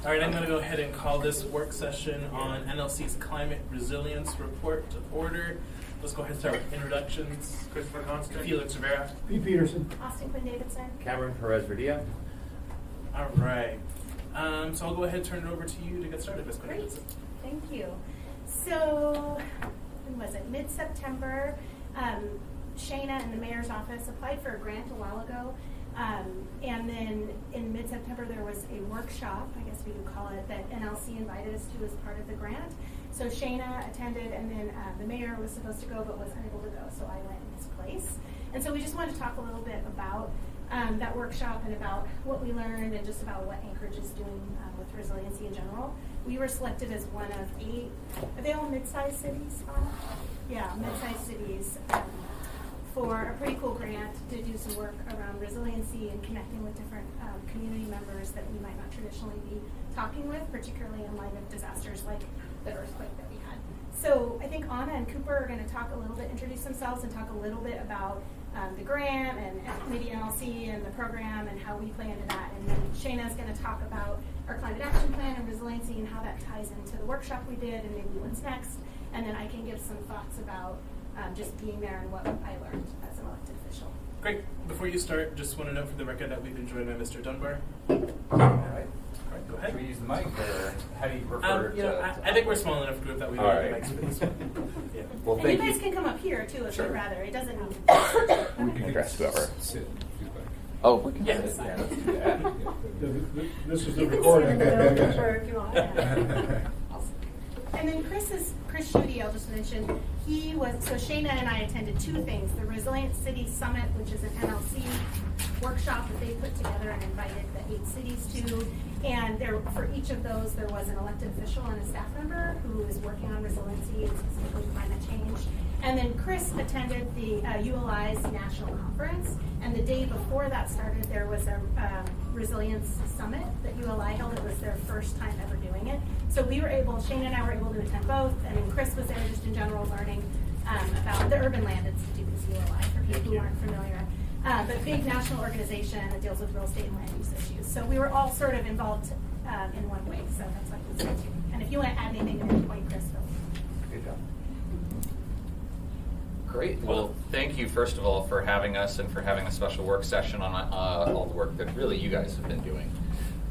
All right, I'm going to go ahead and call this work session on NLC's Climate Resilience Report to order. Let's go ahead and start with introductions. Christopher Constant, Felix Rivera, P. Peterson, Austin Quinn Davidson, Cameron Perez-Verdia. All right. So I'll go ahead and turn it over to you to get started, Ms. Quinn Great, Davidson. thank you. So, when was it? Mid-September, Shayna in the mayor's office applied for a grant a while ago. And then in mid-September there was a workshop, I guess we would call it, that NLC invited us to as part of the grant. So Shayna attended, and then the mayor was supposed to go but was unable to go, so I went in his place. And so we just wanted to talk a little bit about that workshop and about what we learned and just about what Anchorage is doing with resiliency in general. We were selected as one of 8, are they all mid-sized cities? Yeah, mid-sized cities. For a pretty cool grant to do some work around resiliency and connecting with different community members that we might not traditionally be talking with, particularly in light of disasters like the earthquake that we had. So I think Anna and Cooper are going to talk a little bit, introduce themselves and talk a little bit about the grant and maybe NLC and the program and how we play into that. And then Shayna's going to talk about our climate action plan and resiliency and how that ties into the workshop we did and maybe what's next. And then I can give some thoughts about just being there and what I learned as an elected official. Great. Before you start, just want to note for the record that we've been joined by Mr. Dunbar. All right. All right, go ahead. Should we use the mic, or how do you prefer to? I think we're a small enough group that we don't need mics for this one. Yeah. Well, And thank you guys can come up here too if Sure. you'd rather. It doesn't need to be. We can address whoever. Sit. Feedback. Oh, we can Yes. sit. Yeah, let's do that. this is the You can recording. sit in the middle for if you want. And then Chris Schutte, I'll just mention, so Shayna and I attended 2 things, the Resilient Cities Summit, which is an NLC workshop that they put together and invited the 8 cities to, and for each of those there was an elected official and a staff member who is working on resiliency and specifically climate change. And then Chris attended the ULI's national conference, and the day before that started there was a resilience summit that ULI held. It was their first time ever doing it. So Shane and I were able to attend both, and then Chris was there just in general learning about the Urban Land Institute, is ULI, for people who aren't familiar. But big national organization that deals with real estate and land use issues. So we were all sort of involved in one way, so that's why it was good too. And if you want to add anything to any point, Chris, feel free. Good job. Great. Well, thank you, first of all, for having us and for having a special work session on all the work that really you guys have been doing.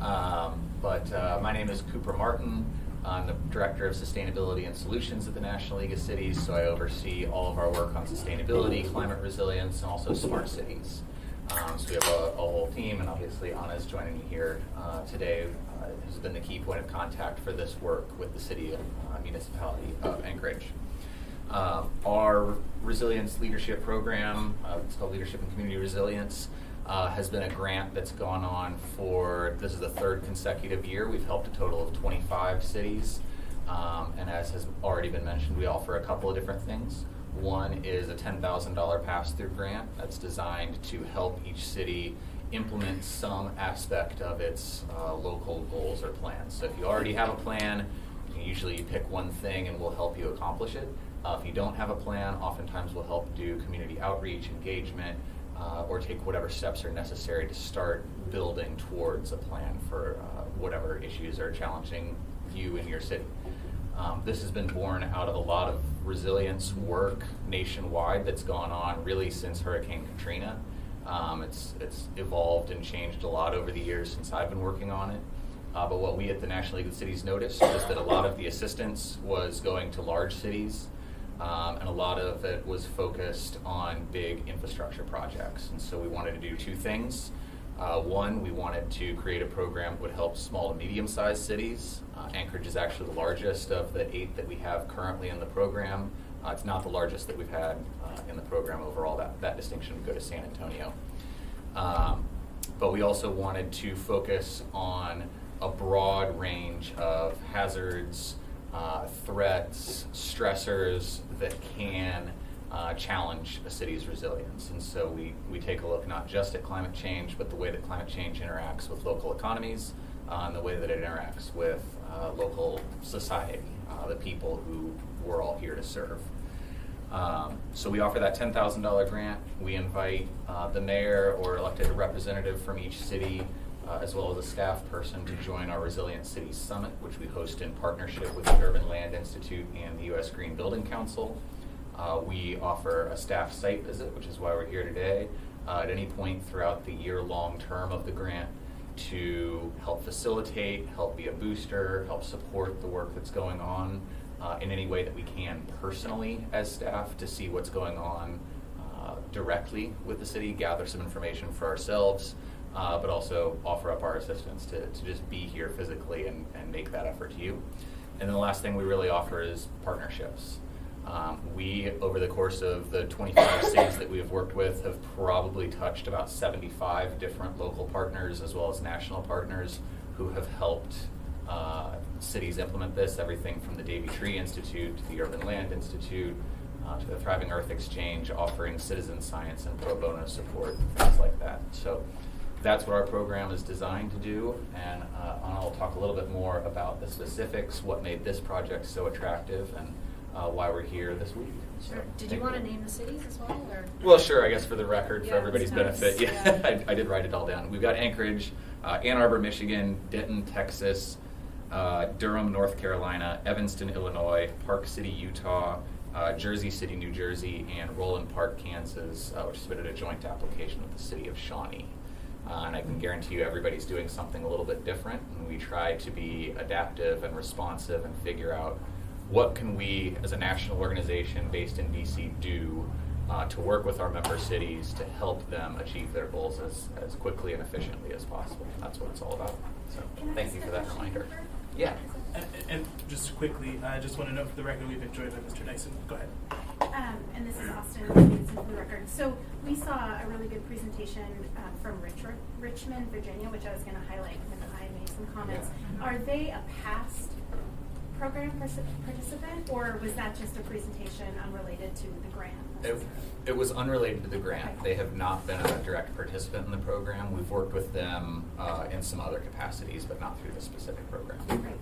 My name is Cooper Martin. I'm the Director of Sustainability and Solutions at the National League of Cities, so I oversee all of our work on sustainability, climate resilience, and also smart cities. So we have a whole team, and obviously Anna is joining me here today, who's been the key point of contact for this work with the city and municipality of Anchorage. Our resilience leadership program, it's called Leadership and Community Resilience, has been a grant that's gone on this is the 3rd consecutive year. We've helped a total of 25 cities. And as has already been mentioned, we offer a couple of different things. One is a $10,000 pass-through grant that's designed to help each city implement some aspect of its local goals or plans. So if you already have a plan, usually you pick one thing and we'll help you accomplish it. If you don't have a plan, oftentimes we'll help do community outreach, engagement, or take whatever steps are necessary to start building towards a plan for whatever issues are challenging you in your city. This has been born out of a lot of resilience work nationwide that's gone on really since Hurricane Katrina. It's evolved and changed a lot over the years since I've been working on it. But what we at the National League of Cities noticed was that a lot of the assistance was going to large cities, and a lot of it was focused on big infrastructure projects. And so we wanted to do 2 things. One, we wanted to create a program that would help small to medium-sized cities. Anchorage is actually the largest of the 8 that we have currently in the program. It's not the largest that we've had in the program overall. That distinction would go to San Antonio. But we also wanted to focus on a broad range of hazards, threats, stressors that can challenge a city's resilience. And so we take a look not just at climate change, but the way that climate change interacts with local economies, and the way that it interacts with local society, the people who we're all here to serve. So we offer that $10,000 grant. We invite the mayor or elected representative from each city as well as a staff person to join our Resilient Cities Summit, which we host in partnership with the Urban Land Institute and the U.S. Green Building Council. We offer a staff site visit, which is why we're here today, at any point throughout the year-long term of the grant to help facilitate, help be a booster, help support the work that's going on in any way that we can personally as staff to see what's going on directly with the city, gather some information for ourselves, but also offer up our assistance to just be here physically and make that effort to you. And then the last thing we really offer is partnerships. We, over the course of the 25 cities that we have worked with, have probably touched about 75 different local partners as well as national partners who have helped cities implement this, everything from the Davy Tree Institute to the Urban Land Institute to the Thriving Earth Exchange, offering citizen science and pro bono support, things like that. So that's what our program is designed to do, and I'll talk a little bit more about the specifics, what made this project so attractive, and why we're here this week. Sure. Did you want to name the cities as well? Or? Well, sure, I guess for the record, for Yeah, everybody's nice. benefit. Yeah. I did write it all down. We've got Anchorage, Ann Arbor, Michigan, Denton, Texas, Durham, North Carolina, Evanston, Illinois, Park City, Utah, Jersey City, New Jersey, and Roland Park, Kansas, which submitted a joint application with the city of Shawnee. And I can guarantee you everybody's doing something a little bit different, and we try to be adaptive and responsive and figure out what can we, as a national organization based in DC, do to work with our member cities to help them achieve their goals as quickly and efficiently as possible. That's what it's all about. So thank you for that reminder. Yeah. And just quickly, I just want to note for the record, we've been joined by Mr. Dyson. Go ahead. And this is Austin Davidson for the record. So we saw a really good presentation from Richmond, Virginia, which I was going to highlight when I made some comments. Yeah. Are they a past program participant, or was that just a presentation unrelated to the grant? It was unrelated to the grant. They have not been a direct participant in the program. We've worked with them in some other capacities, but not through the specific program. Right.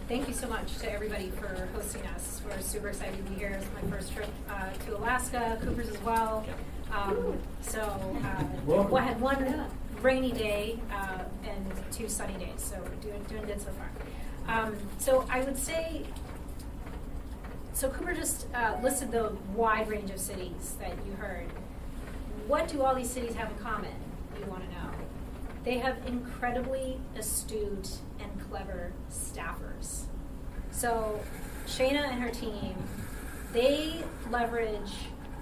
Thank you so much to everybody for hosting us. We're super excited to be here. It's my first trip to Alaska, Cooper's as well. We had one rainy day and 2 sunny days, so we're doing good so far. So I would say, so Cooper just listed the wide range of cities that you heard. What do all these cities have in common, you want to know? They have incredibly astute and clever staffers. So Shayna and her team, they leverage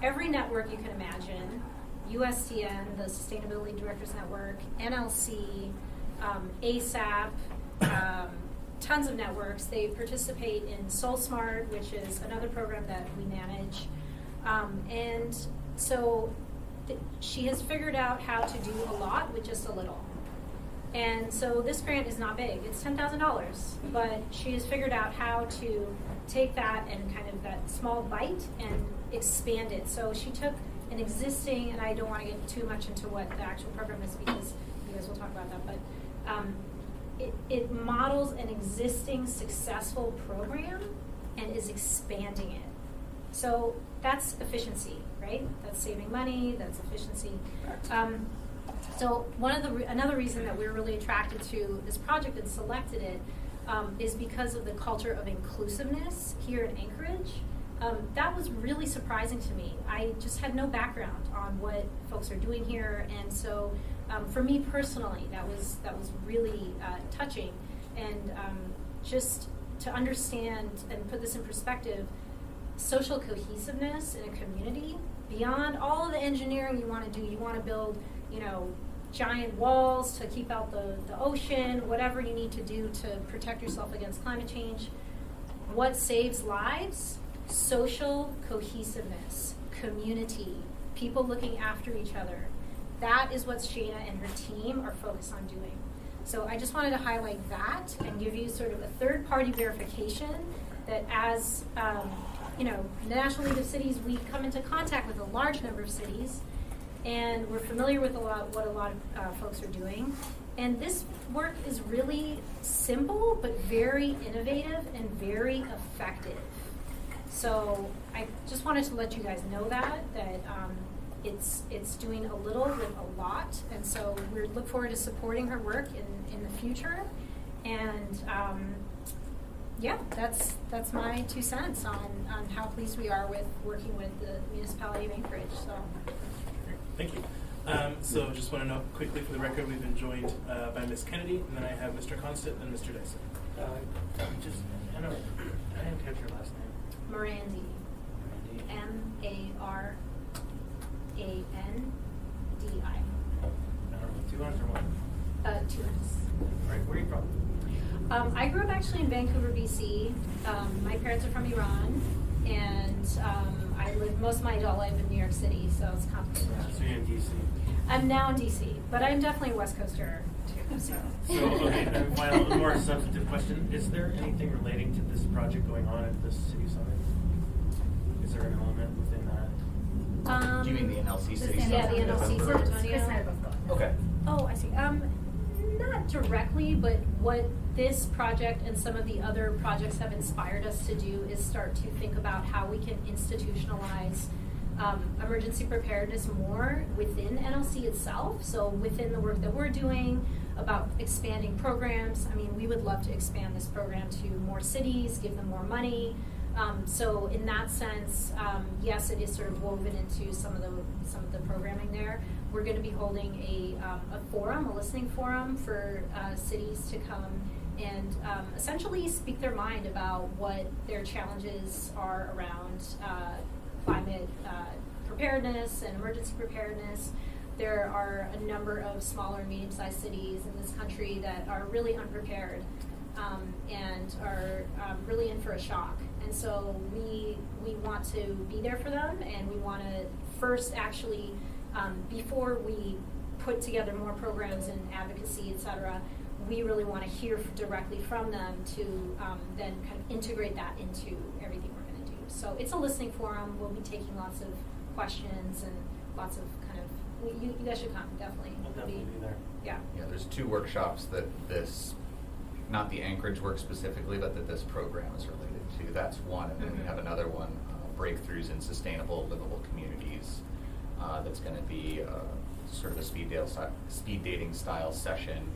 every network you can imagine, USDN, the Sustainability Directors Network, NLC, ASAP, tons of networks. They participate in SoulSmart, which is another program that we manage. And so she has figured out how to do a lot with just a little. And so this grant is not big. It's $10,000, but she has figured out how to take that and kind of that small bite and expand it. So she took an existing, and I don't want to get too much into what the actual program is because you guys will talk about that, but it models an existing successful program and is expanding it. So that's efficiency, right? That's saving money, that's efficiency. So another reason that we're really attracted to this project and selected it is because of the culture of inclusiveness here in Anchorage. That was really surprising to me. I just had no background on what folks are doing here, and so for me personally, that was really touching. And just to understand and put this in perspective, social cohesiveness in a community, beyond all of the engineering you want to do, you want to build, giant walls to keep out the ocean, whatever you need to do to protect yourself against climate change. What saves lives? Social cohesiveness, community, people looking after each other. That is what Shayna and her team are focused on doing. So I just wanted to highlight that and give you sort of a third-party verification that as, the National League of Cities, we come into contact with a large number of cities, and we're familiar with what a lot of folks are doing. And this work is really simple, but very innovative and very effective. So I just wanted to let you guys know that it's doing a little with a lot, and so we look forward to supporting her work in the future. And yeah, that's my 2 cents on how pleased we are with working with the municipality of Anchorage. So. Thank you. So just want to note quickly for the record, we've been joined by Ms. Kennedy, and then I have Mr. Constant and Mr. Dyson. I didn't catch your last name. Morandi. Marandi. 2 N's or 1? 2 N's. Right, where are you from? I grew up actually in Vancouver, BC. My parents are from Iran, and I lived most of my adult life in New York City, so it's complicated. So you're in DC. I'm now in DC, but I'm definitely a West Coaster too. So. Okay, and final, more substantive question. Is there anything relating to this project going on at this city summit? Is there an element within that? Do you mean the NLC City Summit? Yeah, the NLC San Chris and I Antonio. are both going. Okay. Oh, I see. Not directly, but what this project and some of the other projects have inspired us to do is start to think about how we can institutionalize emergency preparedness more within NLC itself. So within the work that we're doing about expanding programs, I mean, we would love to expand this program to more cities, give them more money. So in that sense, yes, it is sort of woven into some of the programming there. We're going to be holding a forum, a listening forum for cities to come and essentially speak their mind about what their challenges are around climate preparedness and emergency preparedness. There are a number of smaller and medium-sized cities in this country that are really unprepared and are really in for a shock. And so we want to be there for them, and we want to first actually, before we put together more programs and advocacy, et cetera, we really want to hear directly from them to then kind of integrate that into everything we're going to do. So it's a listening forum. We'll be taking lots of questions and lots of kind of, you guys should come, definitely. I'll definitely be there. Yeah. Yeah, there's 2 workshops that this, not the Anchorage work specifically, but that this program is related to. That's one, and then we have another one, Breakthroughs in Sustainable Livable Communities, that's going to be sort of a speed dating style session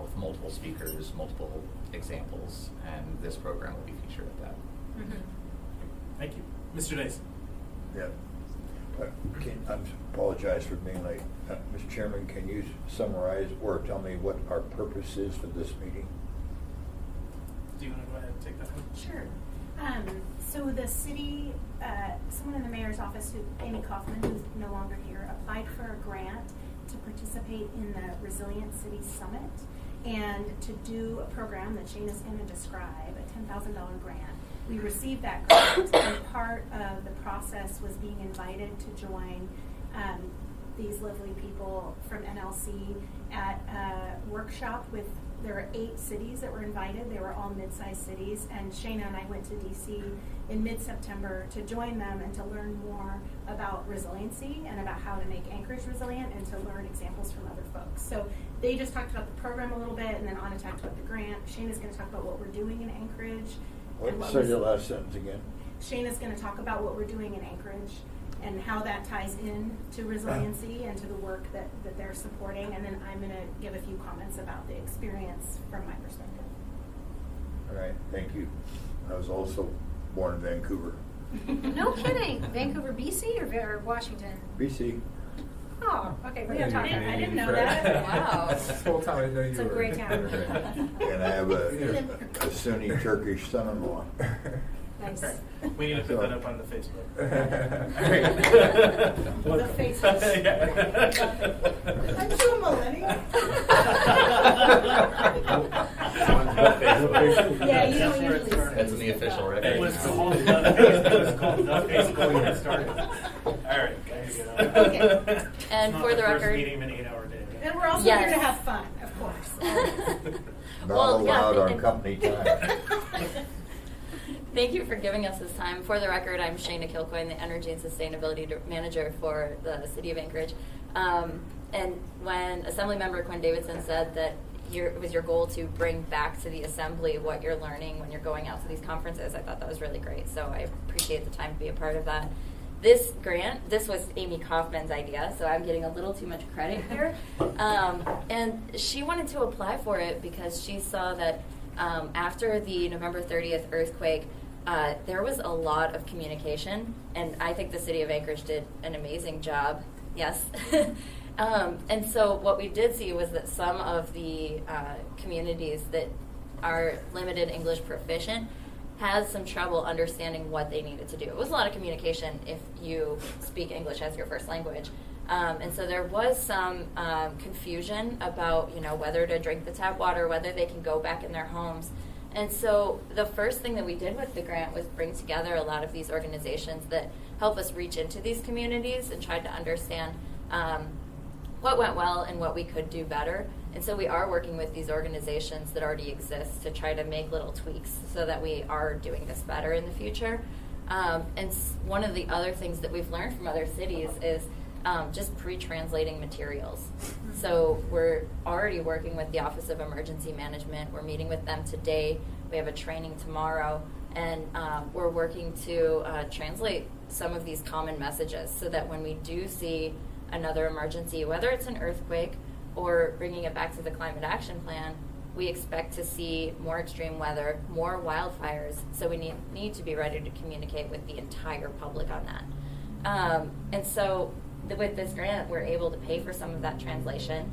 with multiple speakers, multiple examples, and this program will be featured at that. Mm-hmm. Thank you. Mr. Dyson. Yeah. I apologize for being late. Mr. Chairman, can you summarize or tell me what our purpose is for this meeting? Do you want to go ahead and take that one? Sure. So the city, someone in the mayor's office, Amy Kaufman, who's no longer here, applied for a grant to participate in the Resilient Cities Summit and to do a program that Shane is going to describe, a $10,000 grant. We received that grant, and part of the process was being invited to join these lovely people from NLC at a workshop with, there were 8 cities that were invited. They were all mid-sized cities, and Shayna and I went to DC in mid-September to join them and to learn more about resiliency and about how to make Anchorage resilient and to learn examples from other folks. So they just talked about the program a little bit, and then Anna talked about the grant. Shayna's going to talk about what we're doing in Anchorage. Say your last sentence again. Shayna's going to talk about what we're doing in Anchorage and how that ties in to resiliency and to the work that they're supporting. And then I'm going to give a few comments about the experience from my perspective. All right, thank you. I was also born in Vancouver. No kidding. Vancouver, BC or Washington? BC. Oh, okay. We gotta talk about I it. didn't know that. Wow. That's the whole time I know you It's a were. great town. And I have a Sunni Turkish son-in-law. Nice. We need to put that up on the Facebook. The Facebook. Aren't you a millennial? Yeah, you don't usually say That's in the official record. It was called the Facebook when it started. All right, guys. Okay. And It's for not the first record, meeting of an 8-hour day. And we're also Yes. here to have fun, of course. Not Well, yeah, allowed on and- company time. thank you for giving us this time. For the record, I'm Shayna Kilcoyne, the Energy and Sustainability Manager for the City of Anchorage. And when Assemblymember Quinn Davidson said that it was your goal to bring back to the Assembly what you're learning when you're going out to these conferences, I thought that was really great. So I appreciate the time to be a part of that. this grant, this was Amy Kaufman's idea, so I'm getting a little too much credit here. And she wanted to apply for it because she saw that after the November 30th earthquake, there was a lot of communication, and I think the city of Anchorage did an amazing job. Yes. And so what we did see was that some of the communities that are limited English proficient had some trouble understanding what they needed to do. It was a lot of communication if you speak English as your first language. And so there was some confusion about, whether to drink the tap water, whether they can go back in their homes. And so the first thing that we did with the grant was bring together a lot of these organizations that help us reach into these communities and try to understand what went well and what we could do better. And so we are working with these organizations that already exist to try to make little tweaks so that we are doing this better in the future. And one of the other things that we've learned from other cities is just pre-translating materials. So we're already working with the Office of Emergency Management. We're meeting with them today. We have a training tomorrow. And we're working to translate some of these common messages so that when we do see another emergency, whether it's an earthquake or bringing it back to the Climate Action Plan, we expect to see more extreme weather, more wildfires, so we need to be ready to communicate with the entire public on that. And so with this grant, we're able to pay for some of that translation.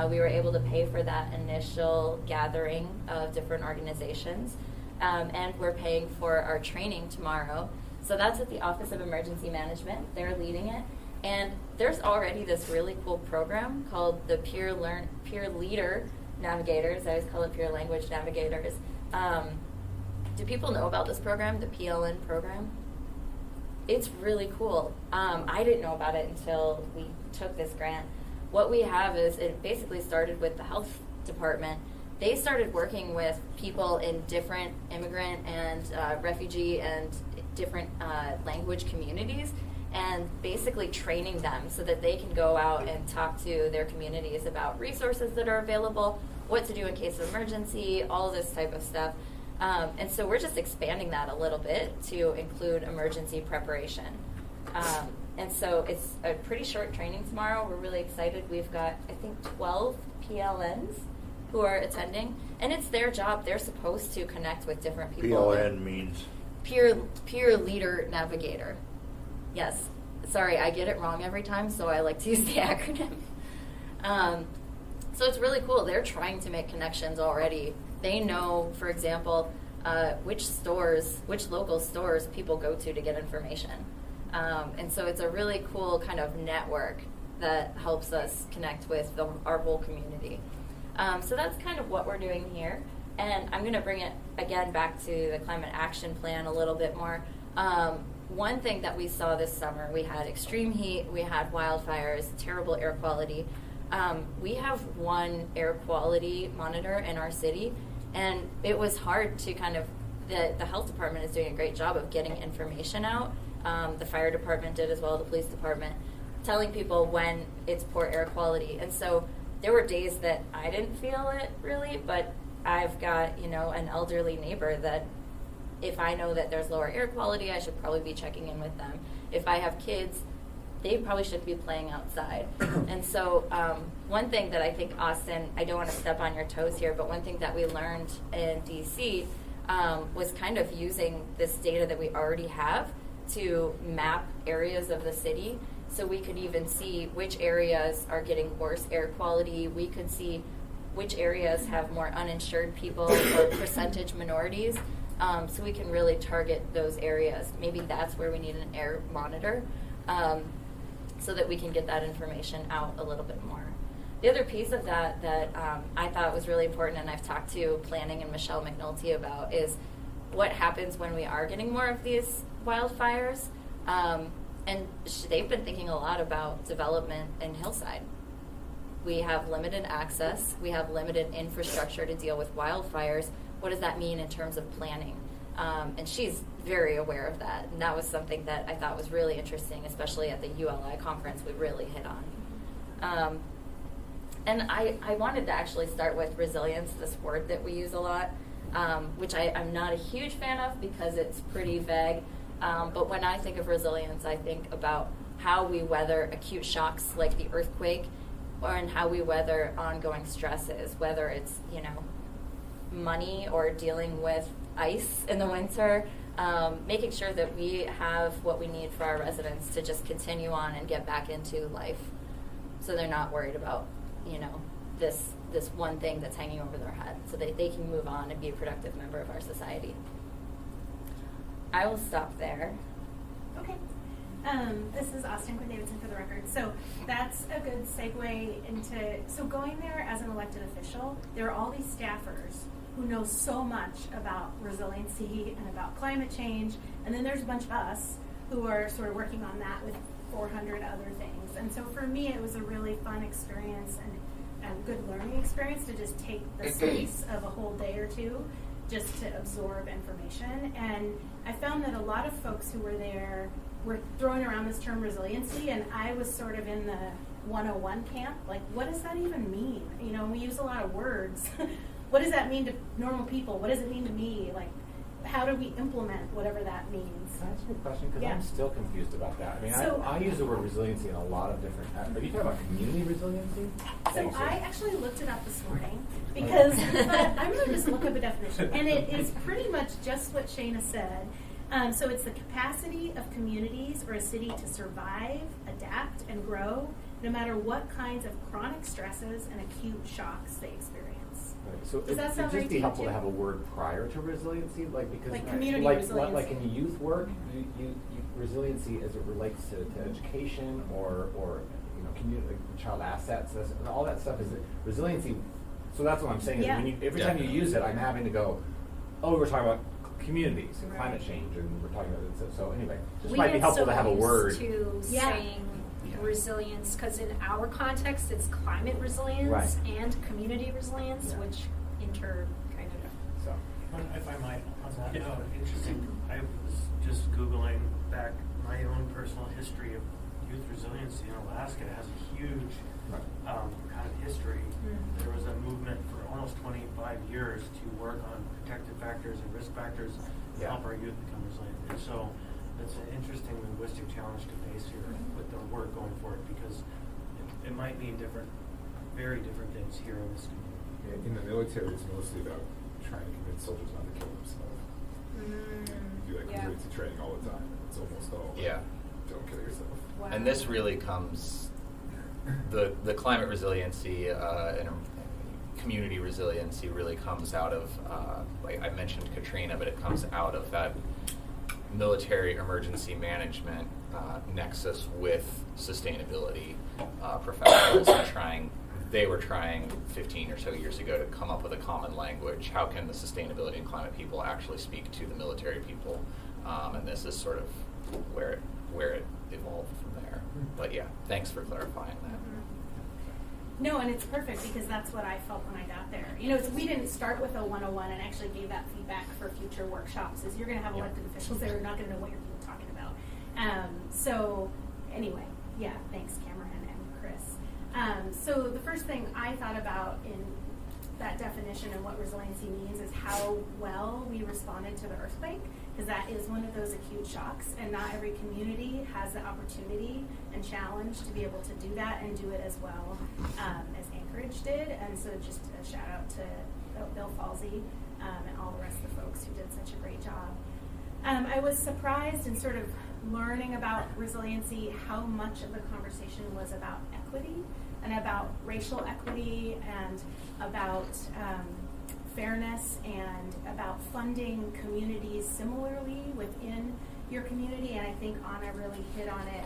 We were able to pay for that initial gathering of different organizations, and we're paying for our training tomorrow. So that's at the Office of Emergency Management. They're leading it. And there's already this really cool program called the Peer Leader Navigators. I always call it Peer Language Navigators. Do people know about this program, the PLN program? It's really cool. I didn't know about it until we took this grant. What we have is, it basically started with the health department. They started working with people in different immigrant and refugee and different language communities, and basically training them so that they can go out and talk to their communities about resources that are available, what to do in case of emergency, all this type of stuff. And so we're just expanding that a little bit to include emergency preparation. And so it's a pretty short training tomorrow. We're really excited. We've got, I think, 12 PLNs who are attending, and it's their job. They're supposed to connect with different people. PLN means? Peer Leader Navigator. Yes. Sorry, I get it wrong every time, so I like to use the acronym. So it's really cool. They're trying to make connections already. They know, for example, which local stores people go to get information. And so it's a really cool kind of network that helps us connect with our whole community. So that's kind of what we're doing here. And I'm going to bring it, again, back to the Climate Action Plan a little bit more. One thing that we saw this summer, we had extreme heat, we had wildfires, terrible air quality. We have one air quality monitor in our city, and it was hard to the health department is doing a great job of getting information out. The fire department did as well, the police department, telling people when it's poor air quality. And so there were days that I didn't feel it really, but I've got, an elderly neighbor that if I know that there's lower air quality, I should probably be checking in with them. If I have kids, they probably shouldn't be playing outside. And so one thing that I think, Austin, I don't want to step on your toes here, but one thing that we learned in DC was kind of using this data that we already have to map areas of the city, so we could even see which areas are getting worse air quality. We could see which areas have more uninsured people or percentage minorities, so we can really target those areas. Maybe that's where we need an air monitor, so that we can get that information out a little bit more. The other piece of that I thought was really important, and I've talked to planning and Michelle McNulty about, is what happens when we are getting more of these wildfires. And they've been thinking a lot about development in Hillside. We have limited access. We have limited infrastructure to deal with wildfires. What does that mean in terms of planning? And she's very aware of that. And that was something that I thought was really interesting, especially at the ULI conference we really hit on. And I wanted to actually start with resilience, this word that we use a lot, which I'm not a huge fan of because it's pretty vague. But when I think of resilience, I think about how we weather acute shocks like the earthquake, and how we weather ongoing stresses, whether it's, money or dealing with ice in the winter, making sure that we have what we need for our residents to just continue on and get back into life, so they're not worried about, this one thing that's hanging over their head, so that they can move on and be a productive member of our society. I will stop there. Okay. This is Austin Quinn-Davidson for the record. So that's a good segue into, so going there as an elected official, there are all these staffers who know so much about resiliency and about climate change, and then there's a bunch of us who are sort of working on that with 400 other things. And so for me, it was a really fun experience and good learning experience to just take the space of a whole day or two just to absorb information. And I found that a lot of folks who were there were throwing around this term resiliency, and I was sort of in the 101 camp. Like, what does that even mean? We use a lot of words. What does that mean to normal people? What does it mean to me? Like, how do we implement whatever that means? Can I ask you a question? Because Yeah. I'm still confused about that. I mean, So- I use the word resiliency in a lot of different. Are you talking about community resiliency? So I actually looked it up this morning because I'm going to just look up a definition, and it is pretty much just what Shayna said. So it's the capacity of communities or a city to survive, adapt, and grow, no matter what kinds of chronic stresses and acute shocks they experience. Right. So Does that it'd sound just right to be you helpful too? to have a word prior to resiliency, because Like community like resiliency. in youth work, you resiliency as it relates to education or community, like child assets, and all that stuff is resiliency. So that's what I'm saying. Yeah. Is when every time you use it, I'm having to go, oh, we're talking about communities and climate change, and we're talking about it. So anyway, just We might be get helpful so to have a used word. to Yeah. saying resilience, because in our context, it's climate resilience Right. and community resilience, Yeah. which kind of. So. If I might, on that Yeah. note, interesting. I was just Googling back my own personal history of youth resiliency in Alaska. It has a huge kind of history. There was a movement for almost 25 years to work on protective factors and risk factors to help our youth become resilient. And so it's an interesting linguistic challenge to face here with the work going forward, because it might mean very different things here in this community. In the military, it's mostly about trying to convince soldiers not to kill themselves. You do that community training all the time, and it's almost all like, don't kill yourself. Wow. And this really comes, the climate resiliency and community resiliency really comes out of, like I mentioned Katrina, but it comes out of that military emergency management nexus with sustainability professionals and they were trying 15 or so years ago to come up with a common language. How can the sustainability and climate people actually speak to the military people? And this is sort of where it evolved from there. But yeah, thanks for clarifying that. No, and it's perfect because that's what I felt when I got there. We didn't start with a 101 and actually gave that feedback for future workshops. Is you're going to have elected officials that are not going to know what you're talking about. So anyway, thanks Cameron and Chris. So the first thing I thought about in that definition and what resiliency means is how well we responded to the earthquake, because that is one of those acute shocks, and not every community has the opportunity and challenge to be able to do that and do it as well as Anchorage did. And so just a shout out to Bill Falsey and all the rest of the folks who did such a great job. I was surprised in sort of learning about resiliency how much of the conversation was about equity and about racial equity and about fairness and about funding communities similarly within your community. And I think Anna really hit on it.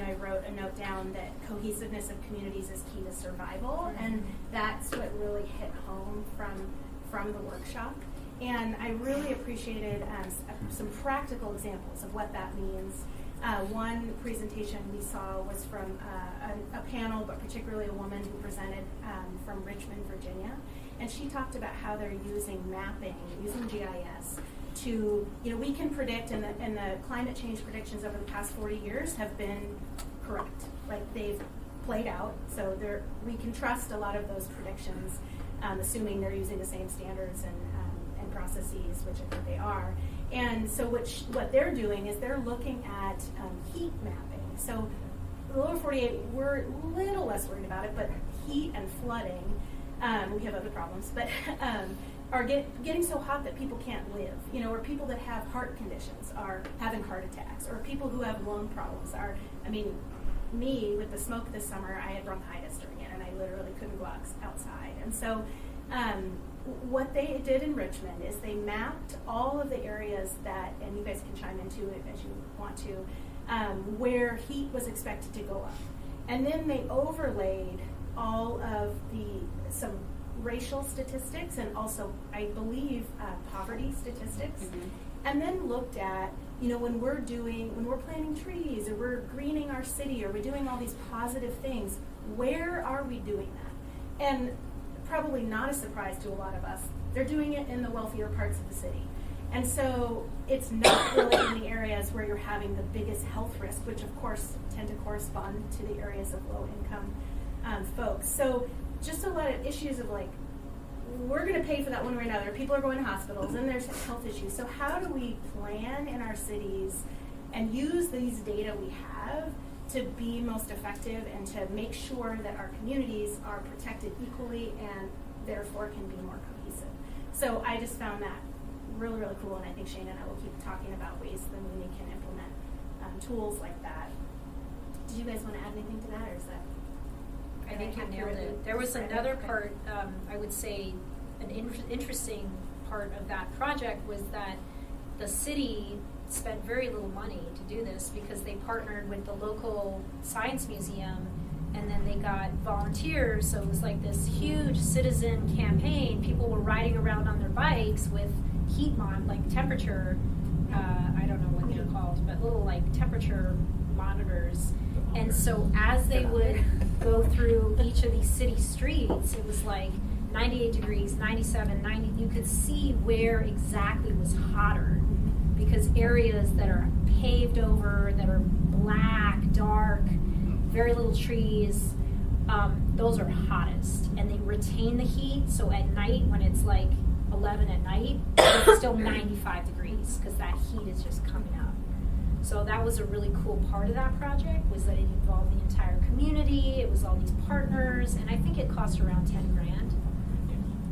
I wrote a note down that cohesiveness of communities is key to survival, and that's what really hit home from the workshop. And I really appreciated some practical examples of what that means. One presentation we saw was from a panel, but particularly a woman who presented from Richmond, Virginia. And she talked about how they're using mapping, using GIS to, we can predict, and the climate change predictions over the past 40 years have been correct. Like, they've played out, so we can trust a lot of those predictions, assuming they're using the same standards and processes, which I think they are. And so what they're doing is they're looking at heat mapping. So the lower 48, we're a little less worried about it, but heat and flooding, we have other problems, but are getting so hot that people can't live. You know, or people that have heart conditions are having heart attacks, or people who have lung problems are, I mean, me, with the smoke this summer, I had bronchitis during it, and I literally couldn't go outside. And so what they did in Richmond is they mapped all of the areas that, and you guys can chime into it as you want to, where heat was expected to go up. And then they overlaid all of some racial statistics and also, I believe, poverty statistics. Mm-hmm. And then looked at, you know, when we're planting trees, or we're greening our city, or we're doing all these positive things, where are we doing that? And probably not a surprise to a lot of us, they're doing it in the wealthier parts of the city. And so it's not really in the areas where you're having the biggest health risk, which of course tend to correspond to the areas of low income folks. So just a lot of issues of like, we're going to pay for that one way or another. People are going to hospitals, and there's health issues. So how do we plan in our cities and use these data we have to be most effective and to make sure that our communities are protected equally and therefore can be more cohesive? So I just found that really, really cool, and I think Shane and I will keep talking about ways that we can implement tools like that. Did you guys want to add anything to that, or is that? I think you nailed it. There was another part, I would say, an interesting part of that project was that the city spent very little money to do this because they partnered with the local science museum, and then they got volunteers. So it was like this huge citizen campaign. People were riding around on their bikes with heat temperature, I don't know what they're called, but little like temperature monitors. And so as they would go through each of these city streets, it was like 98 degrees, 97, 90. You could see where exactly was hotter, because areas that are paved over, that are black, dark, very little trees, those are hottest. And they retain the heat, so at night when it's like 11 at night, it's still 95 degrees because that heat is just coming up. So that was a really cool part of that project, was that it involved the entire community. It was all these partners, and I think it cost around $10,000.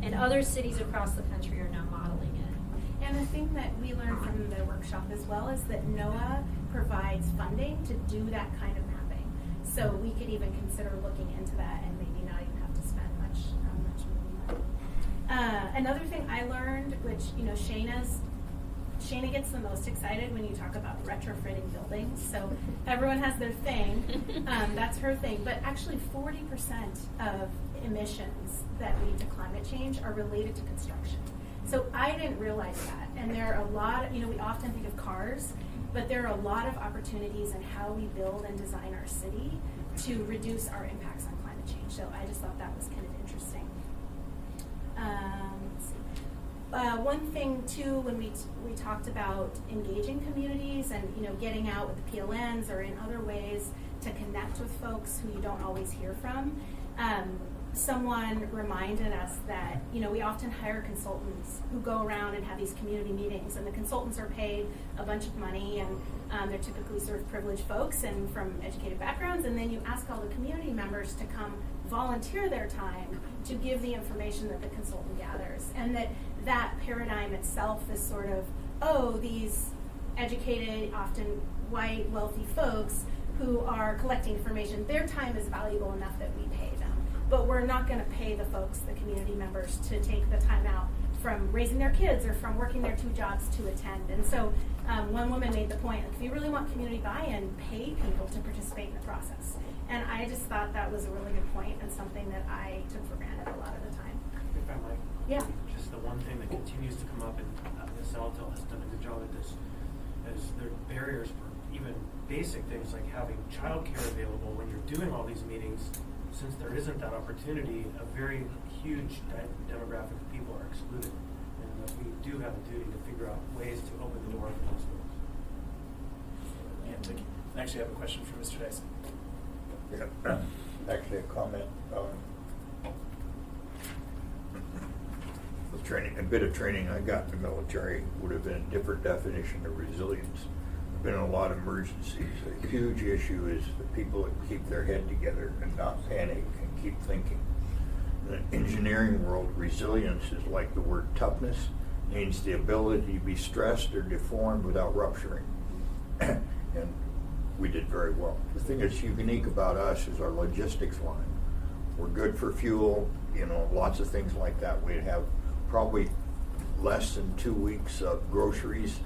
And other cities across the country are now modeling it. And the thing that we learned from the workshop as well is that NOAA provides funding to do that kind of mapping. So we could even consider looking into that and maybe not even have to spend much money. Another thing I learned, which, you know, Shayna gets the most excited when you talk about retrofitting buildings. So everyone has their thing. That's her thing. But actually 40% of emissions that lead to climate change are related to construction. So I didn't realize that. And there are a lot of, you know, we often think of cars, but there are a lot of opportunities in how we build and design our city to reduce our impacts on climate change. So I just thought that was kind of interesting. Let's see. One thing too, when we talked about engaging communities and, you know, getting out with the PLNs or in other ways to connect with folks who you don't always hear from, someone reminded us that, you know, we often hire consultants who go around and have these community meetings, and the consultants are paid a bunch of money, and they're typically sort of privileged folks and from educated backgrounds, and then you ask all the community members to come volunteer their time to give the information that the consultant gathers, and that paradigm itself is sort of, oh, these educated, often white, wealthy folks who are collecting information, their time is valuable enough that we pay them. But we're not going to pay the folks, the community members, to take the time out from raising their kids or from working their 2 jobs to attend. And so one woman made the point, if you really want community buy-in, pay people to participate in the process. And I just thought that was a really good point and something that I took for granted a lot of the time. If I might. Yeah. Just the one thing that continues to come up, and Ms. Altel has done a good job at this, is there are barriers for even basic things like having childcare available when you're doing all these meetings. Since there isn't that opportunity, a very huge demographic of people are excluded. And we do have a duty to figure out ways to open the door for those folks. Yeah, thank you. I actually have a question for Mr. Dyson. Yeah, actually a comment. a bit of training I got in the military would have been a different definition of resilience. I've been in a lot of emergencies. A huge issue is the people that keep their head together and not panic and keep thinking. In the engineering world, resilience is like the word toughness, means the ability to be stressed or deformed without rupturing. And we did very well. The thing that's unique about us is our logistics line. We're good for fuel, lots of things like that. We'd have probably less than 2 weeks of groceries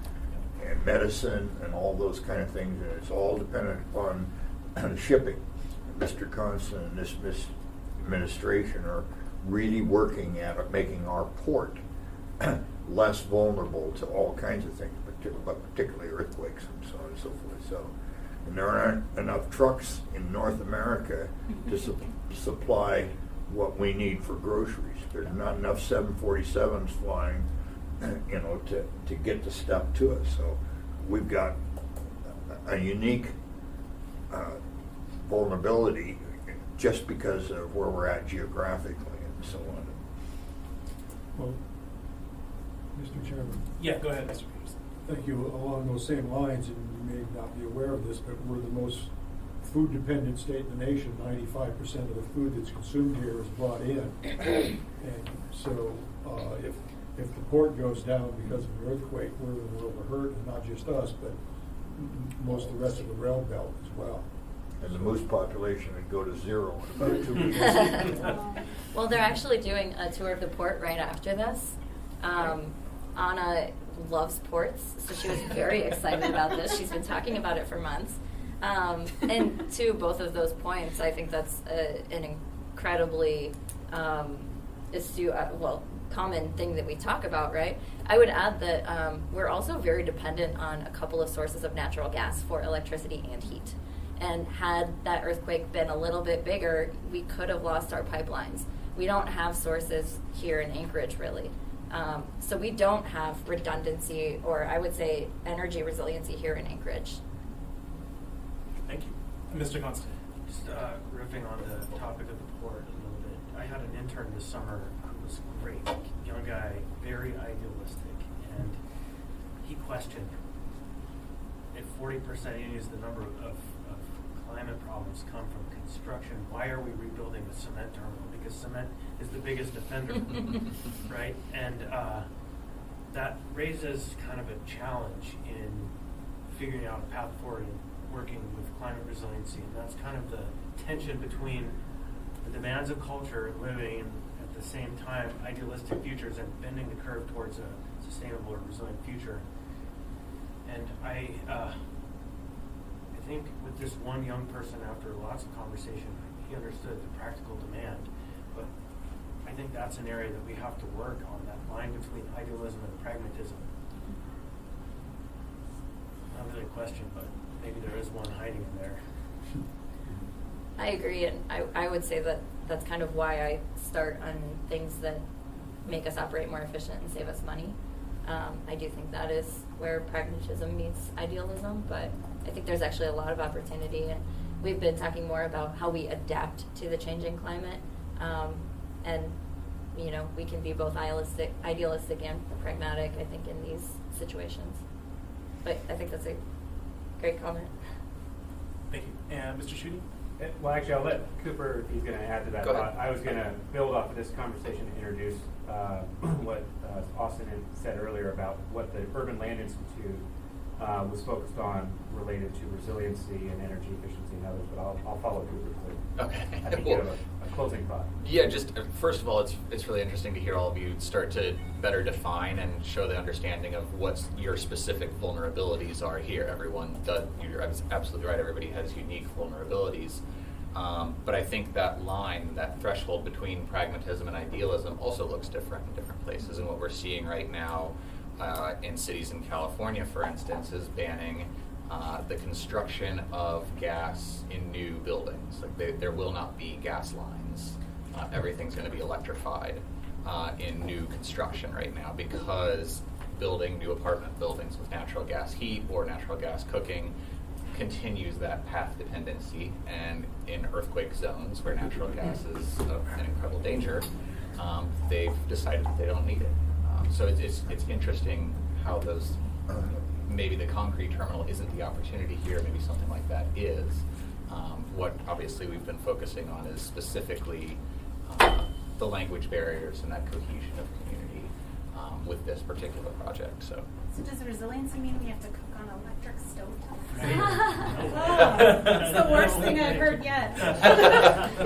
and medicine and all those kind of things, and it's all dependent upon shipping. Mr. Constant and this administration are really working at making our port less vulnerable to all kinds of things, but particularly earthquakes and so on and so forth. So, and there aren't enough trucks in North America to supply what we need for groceries. There's not enough 747s flying, to get the stuff to us. So we've got a unique vulnerability just because of where we're at geographically and so on. Well, Mr. Chairman. Yeah, go ahead, Mr. Peterson. Thank you. Along those same lines, and you may not be aware of this, but we're the most food-dependent state in the nation. 95% of the food that's consumed here is brought in. And so if the port goes down because of an earthquake, we're in a world of hurt, and not just us, but most of the rest of the rail belt as well. And the moose population would go to zero in about 2 weeks. Well, they're actually doing a tour of the port right after this. Anna loves ports, so she was very excited about this. She's been talking about it for months. And to both of those points, I think that's an incredibly astute, common thing that we talk about, right? I would add that we're also very dependent on a couple of sources of natural gas for electricity and heat. And had that earthquake been a little bit bigger, we could have lost our pipelines. We don't have sources here in Anchorage, really. So we don't have redundancy, or I would say energy resiliency here in Anchorage. Thank you. Mr. Constant. Just riffing on the topic of the port a little bit. I had an intern this summer who was great, young guy, very idealistic, and he questioned if 40% is the number of climate problems come from construction. Why are we rebuilding a cement terminal? Because cement is the biggest offender, right? And that raises kind of a challenge in figuring out a path forward and working with climate resiliency. And that's kind of the tension between the demands of culture and living at the same time idealistic futures and bending the curve towards a sustainable or resilient future. And I think with this one young person, after lots of conversation, he understood the practical demand. But I think that's an area that we have to work on, that line between idealism and pragmatism. Not really a question, but maybe there is one hiding in there. I agree, and I would say that that's kind of why I start on things that make us operate more efficient and save us money. I do think that is where pragmatism meets idealism, but I think there's actually a lot of opportunity, and we've been talking more about how we adapt to the changing climate, and we can be both idealistic and pragmatic, I think, in these situations. But I think that's a great comment. Thank you. And Mr. Schutte? Well, actually, I'll let Cooper, if he's going to add to that. Go ahead. I was going to build off of this conversation and introduce what Austin had said earlier about what the Urban Land Institute was focused on related to resiliency and energy efficiency and others, but I'll follow Cooper. Okay. I think you have a closing thought. Yeah, just first of all, it's really interesting to hear all of you start to better define and show the understanding of what your specific vulnerabilities are here. Everyone does, you're absolutely right, everybody has unique vulnerabilities. But I think that line, that threshold between pragmatism and idealism also looks different in different places. And what we're seeing right now in cities in California, for instance, is banning the construction of gas in new buildings. Like there will not be gas lines. Everything's going to be electrified in new construction right now, because building new apartment buildings with natural gas heat or natural gas cooking continues that path dependency, and in earthquake zones where natural gas is an incredible danger, they've decided that they don't need it. So it's interesting how those, maybe the concrete terminal isn't the opportunity here, maybe something like that is. What obviously we've been focusing on is specifically the language barriers and that cohesion of community with this particular project. So does resiliency mean we have to cook on electric stovetop? That's the worst thing I've heard yet.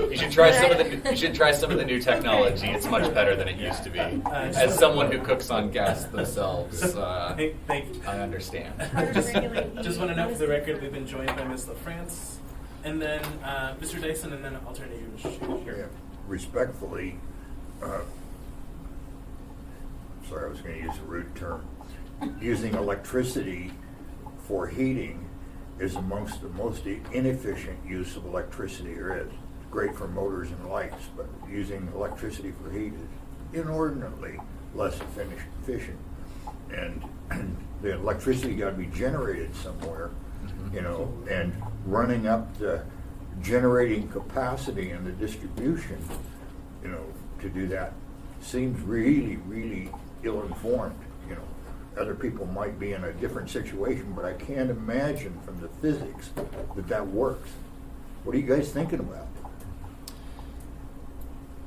You should try some of the new technology. It's much better than it used to be. As someone who cooks on gas themselves, I understand. Just want to note for the record, we've been joined by Ms. LaFrance, and then Mr. Dyson, and then I'll turn to you, Mr. Shooter. Yeah, respectfully, sorry, I was going to use a rude term. Using electricity for heating is amongst the most inefficient use of electricity there is. It's great for motors and lights, but using electricity for heat is inordinately less efficient. And the electricity got to be generated somewhere, you know, and running up the generating capacity and the distribution, you know, to do that seems really, really ill-informed, you know. Other people might be in a different situation, but I can't imagine from the physics that works. What are you guys thinking about?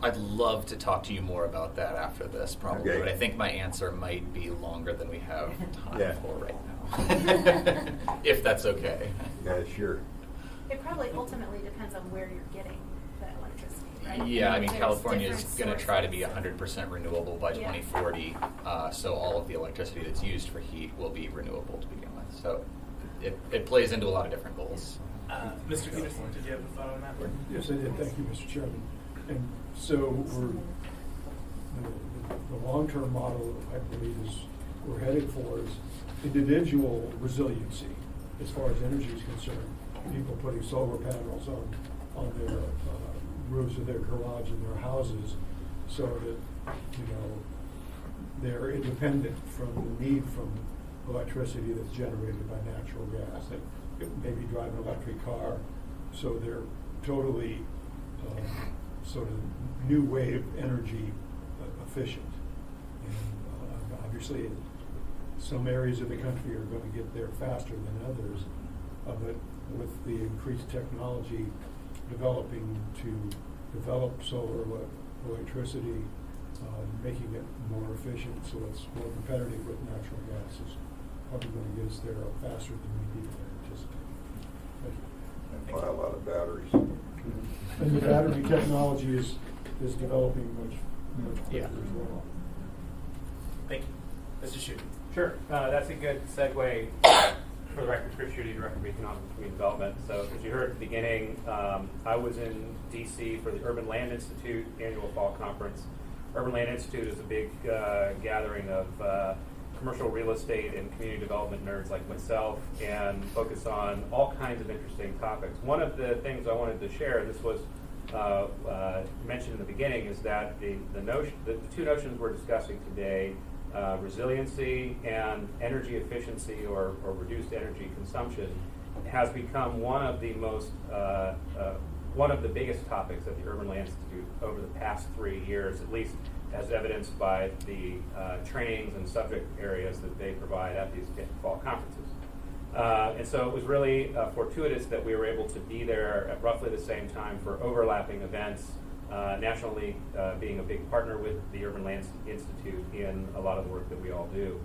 I'd love to talk to you more about that after this, probably, Okay. but I think my answer might be longer than we have time for right now. If that's okay. Yeah, sure. It probably ultimately depends on where you're getting the electricity, right? Yeah, I mean, there's California is different going to try to be sources. 100% renewable by 2040, so all of the electricity that's used for heat will be renewable to begin with. So it plays into a lot of different goals. Mr. Peterson, did you have a thought on that? Yes, I did. Thank you, Mr. Chairman. And so the long-term model, I believe, we're headed for is individual resiliency as far as energy is concerned. People putting solar panels on their roofs of their garage and their houses, so that, you know, they're independent from the need from electricity that's generated by natural gas. They maybe drive an electric car, so they're totally sort of new wave energy efficient. And obviously, some areas of the country are going to get there faster than others, but with the increased technology developing to develop solar electricity, making it more efficient so it's more competitive with natural gas is probably going to get us there faster than many people anticipate. And buy a lot of batteries. And the battery technology is developing much quicker as well. Thank you. Mr. Shooter. Sure, that's a good segue. For the record, Chris Schutte, Director of Economic and Community Development. So, as you heard at the beginning, I was in D.C. for the Urban Land Institute annual fall conference. Urban Land Institute is a big gathering of commercial real estate and community development nerds like myself, and focus on all kinds of interesting topics. One of the things I wanted to share, this was mentioned in the beginning, is that the two notions we're discussing today, resiliency and energy efficiency or reduced energy consumption, has become one of the biggest topics at the Urban Land Institute over the past 3 years, at least as evidenced by the trainings and subject areas that they provide at these fall conferences. And so it was really fortuitous that we were able to be there at roughly the same time for overlapping events, National League being a big partner with the Urban Land Institute in a lot of the work that we all do.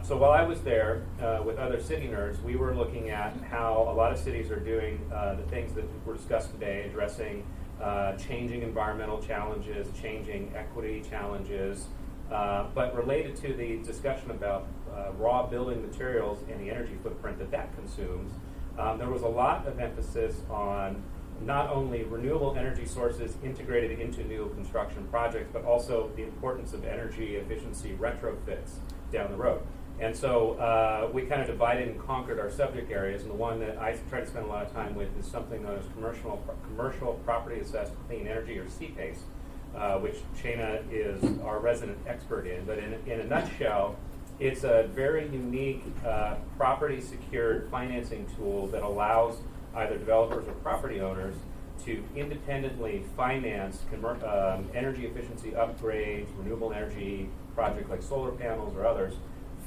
So while I was there with other city nerds, we were looking at how a lot of cities are doing the things that were discussed today, addressing changing environmental challenges, changing equity challenges, but related to the discussion about raw building materials and the energy footprint that consumes, there was a lot of emphasis on not only renewable energy sources integrated into new construction projects, but also the importance of energy efficiency retrofits down the road. And so we kind of divided and conquered our subject areas, and the one that I try to spend a lot of time with is something known as commercial property assessed clean energy, or CPACE, which Shana is our resident expert in. But in a nutshell, it's a very unique property secured financing tool that allows either developers or property owners to independently finance energy efficiency upgrades, renewable energy projects like solar panels or others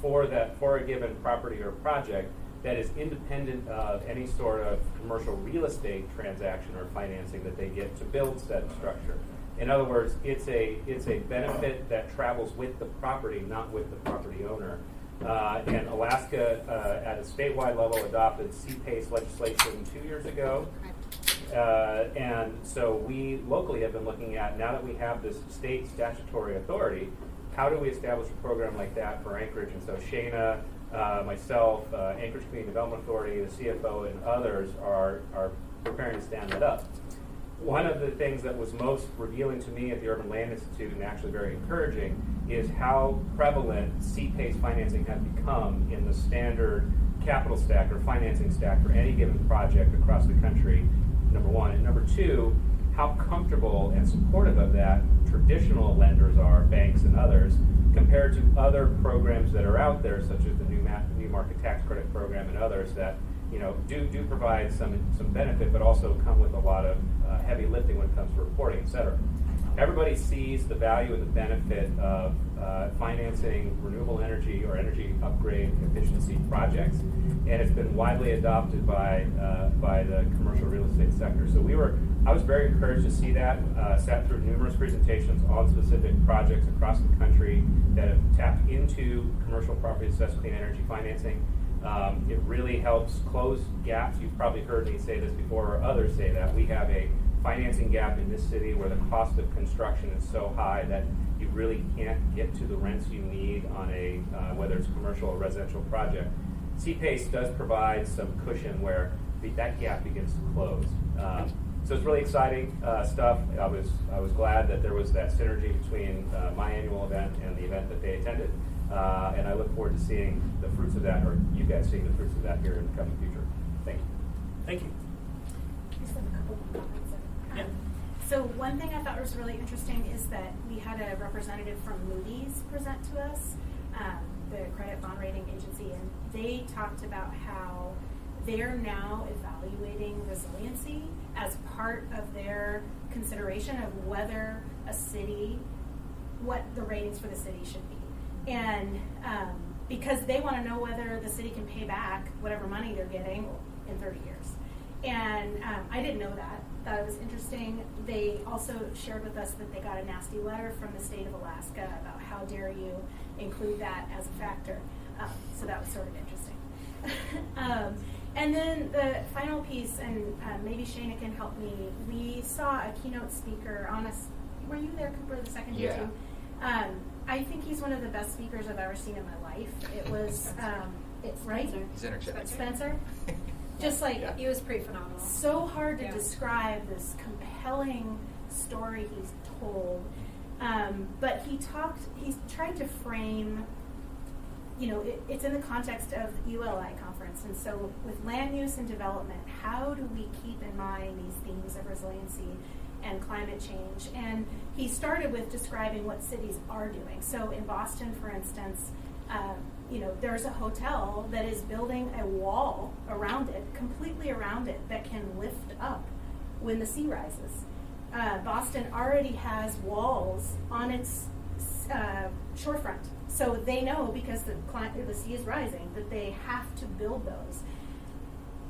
for a given property or project that is independent of any sort of commercial real estate transaction or financing that they get to build said structure. In other words, it's a benefit that travels with the property, not with the property owner. And Alaska, at a statewide level, adopted CPACE legislation 2 years ago. And so we locally have been looking at, now that we have this state statutory authority, how do we establish a program like that for Anchorage? And so Shana, myself, Anchorage Community Development Authority, the CFO, and others are preparing to stand that up. One of the things that was most revealing to me at the Urban Land Institute, and actually very encouraging, is how prevalent CPACE financing has become in the standard capital stack or financing stack for any given project across the country, number one. And number two, how comfortable and supportive of that traditional lenders are, banks and others, compared to other programs that are out there, such as the New Market Tax Credit Program and others that do provide some benefit, but also come with a lot of heavy lifting when it comes to reporting, et cetera. Everybody sees the value and the benefit of financing renewable energy or energy upgrade efficiency projects, and it's been widely adopted by the commercial real estate sector. So I was very encouraged to see that. Sat through numerous presentations on specific projects across the country that have tapped into commercial property assessed clean energy financing. It really helps close gaps. You've probably heard me say this before, or others say that. We have a financing gap in this city where the cost of construction is so high that you really can't get to the rents you need on a, whether it's commercial or residential project. CPACE does provide some cushion where that gap begins to close. So it's really exciting stuff. I was glad that there was that synergy between my annual event and the event that they attended. And I look forward to seeing the fruits of that, or you guys seeing the fruits of that here in the coming future. Thank you. Thank you. I just have a couple of comments. So one thing I thought was really interesting is that we had a representative from Moody's present to us, the credit bond rating agency, and they talked about how they're now evaluating resiliency as part of their consideration of whether what the ratings for the city should be. And because they want to know whether the city can pay back whatever money they're getting in 30 years. And I didn't know that. Thought it was interesting. They also shared with us that they got a nasty letter from the state of Alaska about how dare you include that as a factor. So that was sort of interesting. And then the final piece, and maybe Shana can help me, we saw a keynote speaker on us. Were you there, Cooper, the second day too? I think he's one of the best speakers I've ever seen in my life. It was, right? He's energetic. Spencer? Just like, he was pretty phenomenal. So hard to describe this compelling story he's told. But he tried to frame, it's in the context of the ULI conference. And so with land use and development, how do we keep in mind these themes of resiliency and climate change? And he started with describing what cities are doing. So in Boston, for instance, there's a hotel that is building a wall around it, completely around it, that can lift up when the sea rises. Boston already has walls on its shorefront. So they know, because the sea is rising, that they have to build those.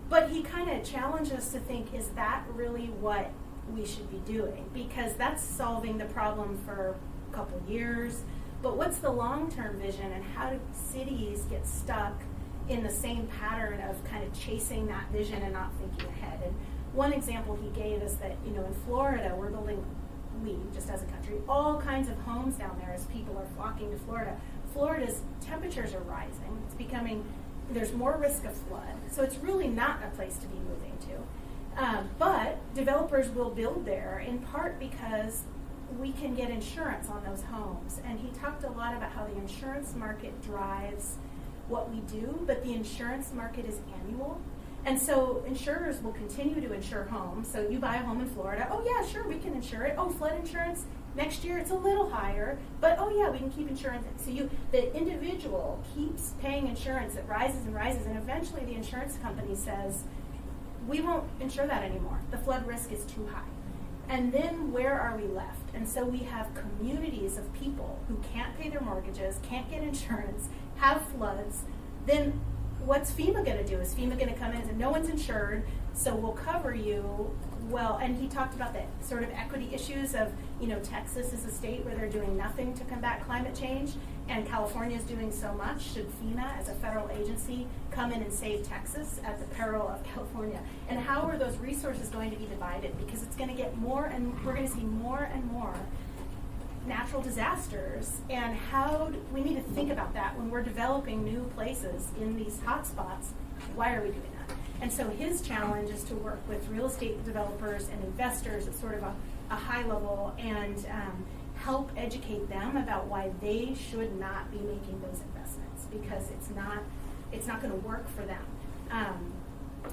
But he kind of challenged us to think, is that really what we should be doing? Because that's solving the problem for a couple years. But what's the long-term vision, and how do cities get stuck in the same pattern of kind of chasing that vision and not thinking ahead? And one example he gave is that, in Florida, we're building, just as a country, all kinds of homes down there as people are flocking to Florida. Florida's temperatures are rising. There's more risk of flood. So it's really not a place to be moving to. But developers will build there, in part because we can get insurance on those homes. And he talked a lot about how the insurance market drives what we do, but the insurance market is annual. And so insurers will continue to insure homes. So you buy a home in Florida, oh yeah, sure, we can insure it. Oh, flood insurance, next year it's a little higher, but oh yeah, we can keep insurance. So the individual keeps paying insurance that rises and rises, and eventually the insurance company says, we won't insure that anymore. The flood risk is too high. And then where are we left? And so we have communities of people who can't pay their mortgages, can't get insurance, have floods. Then what's FEMA going to do? Is FEMA going to come in and say, no one's insured, so we'll cover you? Well, and he talked about the sort of equity issues of, Texas is a state where they're doing nothing to combat climate change, and California is doing so much. Should FEMA, as a federal agency, come in and save Texas at the peril of California? And how are those resources going to be divided? Because it's going to get more, and we're going to see more and more natural disasters, and we need to think about that when we're developing new places in these hotspots. Why are we doing that? And so his challenge is to work with real estate developers and investors at sort of a high level and help educate them about why they should not be making those investments, because it's not going to work for them.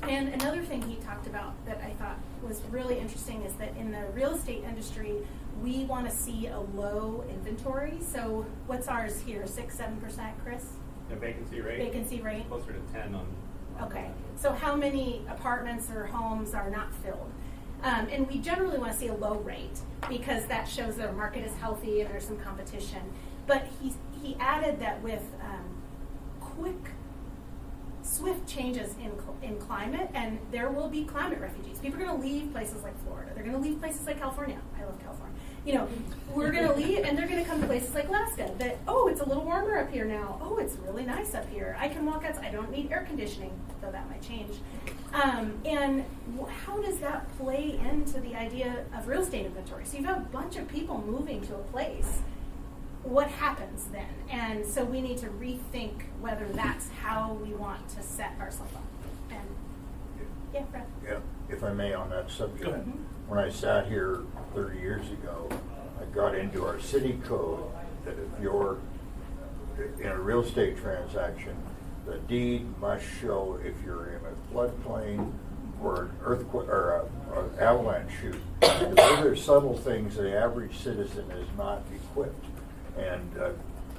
And another thing he talked about that I thought was really interesting is that in the real estate industry, we want to see a low inventory. So what's ours here, 6-7%, Chris? The vacancy rate? Vacancy rate? Closer to 10 on. Okay, so how many apartments or homes are not filled? And we generally want to see a low rate because that shows that our market is healthy and there's some competition. But he added that with swift changes in climate, and there will be climate refugees. People are going to leave places like Florida. They're going to leave places like California. I love California. We're going to leave, and they're going to come to places like Alaska that, it's a little warmer up here now. Oh, it's really nice up here. I can walk outside. I don't need air conditioning, though that might change. And how does that play into the idea of real estate inventory? So you've got a bunch of people moving to a place. What happens then? And so we need to rethink whether that's how we want to set ourselves up. And yeah, Fred. Yeah, if I may, on that subject. Go ahead. When I sat here 30 years ago, I got into our city code that if you're in a real estate transaction, the deed must show if you're in a floodplain or an earthquake or an avalanche chute. Because those are subtle things the average citizen is not equipped. And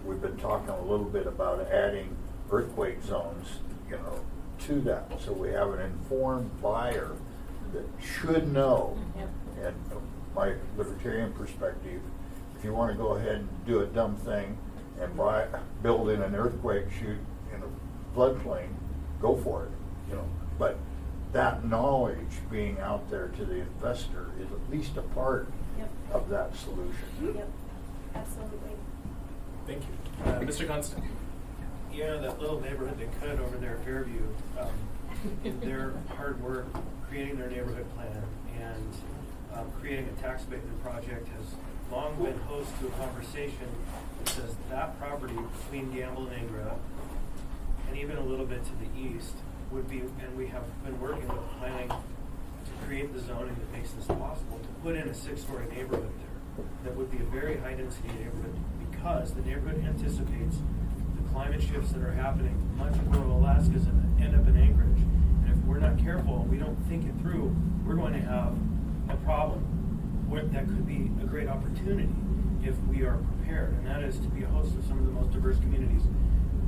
we've been talking a little bit about adding earthquake zones, to that. So we have an informed buyer that should know. Yep. And my libertarian perspective, if you want to go ahead and do a dumb thing and build in an earthquake chute in a floodplain, go for it. But that knowledge being out there to the investor is at least a part of that solution. Yep, absolutely. Thank you. Mr. Constant. Yeah, that little neighborhood they cut over there at Fairview, their hard work creating their neighborhood plan and creating a tax abatement project has long been host to a conversation that says that property between Gamble and Ingra and even a little bit to the east would be, and we have been working with planning to create the zoning that makes this possible, to put in a 6-story neighborhood there that would be a very high density neighborhood because the neighborhood anticipates the climate shifts that are happening. Much of rural Alaska is going to end up in Anchorage. And if we're not careful and we don't think it through, we're going to have a problem that could be a great opportunity if we are prepared. And that is to be a host of some of the most diverse communities.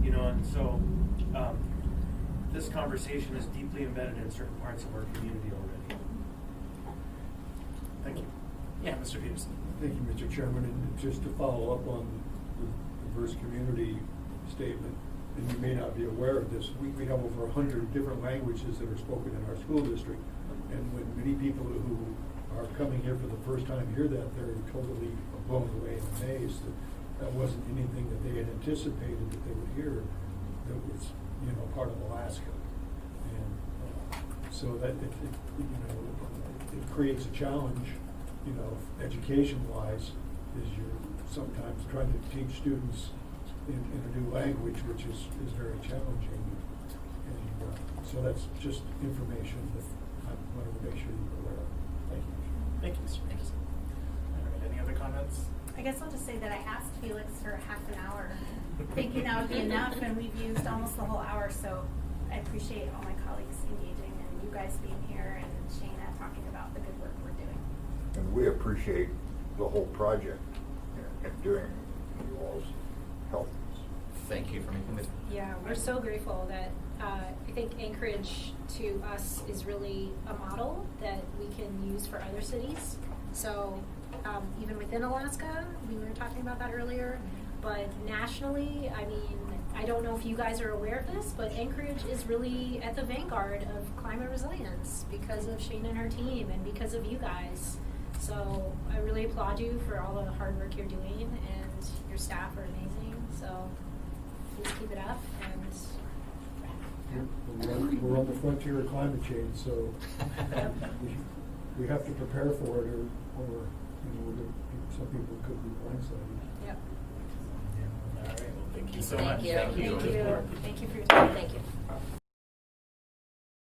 And so this conversation is deeply embedded in certain parts of our community already. Thank you. Yeah, Mr. Peterson. Thank you, Mr. Chairman. And just to follow up on the diverse community statement, and you may not be aware of this, we have over 100 different languages that are spoken in our school district. And when many people who are coming here for the first time hear that, they're totally blown away and amazed that wasn't anything that they had anticipated that they would hear that was, part of Alaska. And so that it creates a challenge, education-wise, is you're sometimes trying to teach students in a new language, which is very challenging. And so that's just information that I wanted to make sure you were aware of. Thank you. Thank you, Mr. Peterson. All right, any other comments? I guess I'll just say that I asked Felix for half an hour, thinking that would be enough, and we've used almost the whole hour, so I appreciate all my colleagues engaging and you guys being here and Shana talking about the good work we're doing. And we appreciate the whole project and doing you all's help. Thank you for making this. Yeah, we're so grateful that I think Anchorage to us is really a model that we can use for other cities. So even within Alaska, we were talking about that earlier, but nationally, I mean, I don't know if you guys are aware of this, but Anchorage is really at the vanguard of climate resilience because of Shane and her team and because of you guys. So I really applaud you for all the hard work you're doing, and your staff are amazing. So please keep it up. And we're on the frontier of climate change, so we have to prepare for it, or some people could be blindsided. Yep. All right. Well, thank you so Thank much. you. Thank you. Thank you for your time. Thank you.